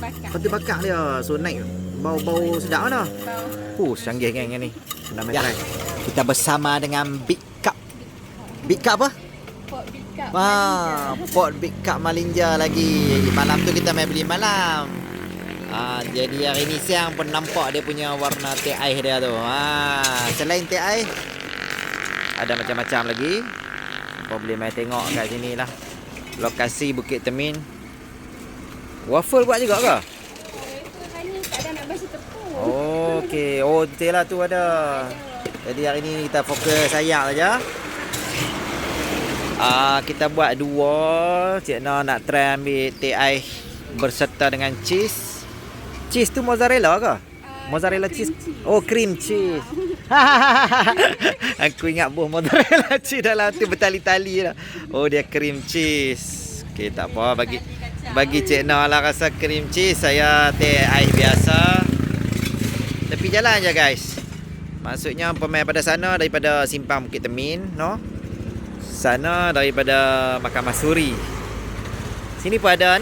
Peti bakar dia. So naik bau-bau sedap mana? Canggih geng ni. Dah main try. Kita bersama dengan Big Cup. Big Cup apa? Pot Big Cup. Pot Big Cup Malinja lagi. Malam tu kita main beli malam. Jadi hari ni siang pun nampak dia punya warna teh air dia tu. Selain teh air, ada macam-macam lagi. Kau boleh main tengok kat sini lah. Lokasi Bukit Temin. Waffle buat juga ke? Itu hanya tak ada nak basuh tepung. Okey. Betul lah tu ada. Jadi hari ni kita fokus sayang saja. Kita buat dua. Cik Noh nak try ambil teh air berserta dengan cheese. Cheese tu mozzarella ke? Mozzarella cheese. Cream cheese. Aku ingat mozzarella cheese dalam tu bertali-tali lah. Dia cream cheese. Okey, tak apa, bagi Cik Noh lah rasa cream cheese, saya teh air biasa. Tepi jalan je guys. Maksudnya pemain pada sana daripada Simpang Bukit Temin, no? Sana daripada Makam Masuri. Sini pun ada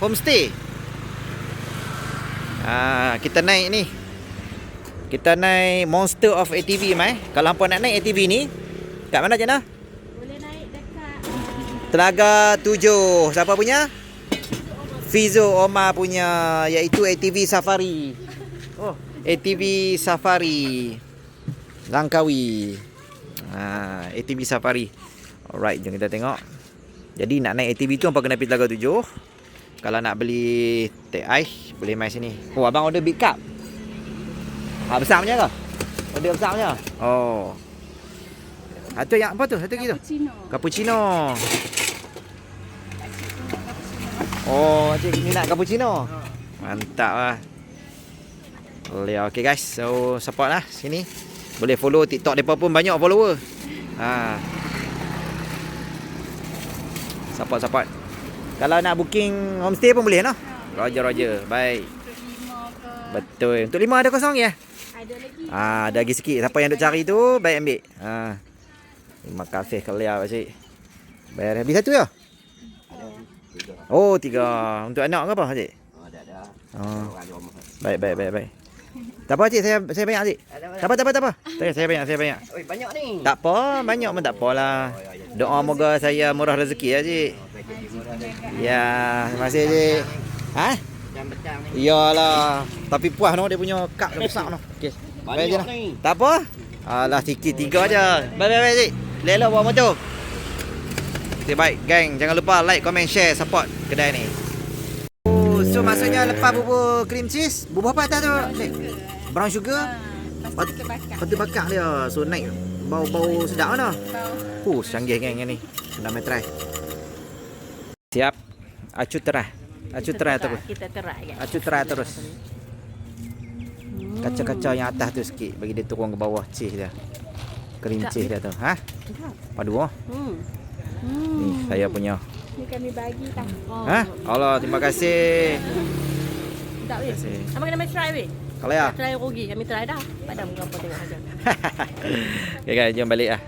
homestay. Kita naik ni. Kita naik Monster of ATV mai. Kalau hangpa nak naik ATV ni, kat mana Cik Noh? Boleh naik dekat Telaga 7. Siapa punya? Fizo Omar punya, iaitu ATV Safari. ATV Safari Langkawi. ATV Safari. Alright, jom kita tengok. Jadi nak naik ATV tu hampa kena pergi Telaga 7. Kalau nak beli teh ais, boleh mai sini. Abang order Big Cup. Besar punya ke? Order besar punya? Itu yang apa tu? Satu lagi tu? Cappuccino. Cik ni nak cappuccino. Mantap lah. Okay guys, so support lah sini. Boleh follow TikTok mereka pun banyak follower. Support. Kalau nak booking homestay pun boleh noh. Roger. Baik. Betul. Untuk 5 ada kosong ya? Ada lagi. Ada lagi sikit. Siapa yang duk cari tu, baik ambil. Terima kasih Kelia pakcik. Bayar habis satu ya? 3. Untuk anak ke apa pakcik? Ada. Baik. Tak apa cik, saya banyak cik. Tak apa. Saya banyak. Banyak ni. Tak apa, banyak pun tak apalah. Doa moga saya murah rezeki ya cik. Ya, terima kasih cik. Jam petang ni. Iyalah, tapi puas noh dia punya cup dah besar noh. Okey. Baik je lah. Tak apa. Alah sikit 3 je. Baik cik. Lelok bawa motor. Okay, baik geng, jangan lupa like, comment, share, support kedai ni. So maksudnya lepas bubur cream cheese, bubur apa atas tu? Brown sugar. Peti bakar dia. So naik bau sedap mana? Canggih geng ni. Dah main try. Siap. Acu try terus. Kita terak kan. Acu try terus. Kaca-kaca yang atas tu sikit bagi dia turun ke bawah cheese dia. Cream cheese dia tu. Padu Ni saya punya. Ni kami bagi tak. Allah, terima kasih. Tak weh. Apa kena try weh? Kalau ya. Try rugi, kami try dah. Padam apa tengok saja. Okay guys, jom balik lah.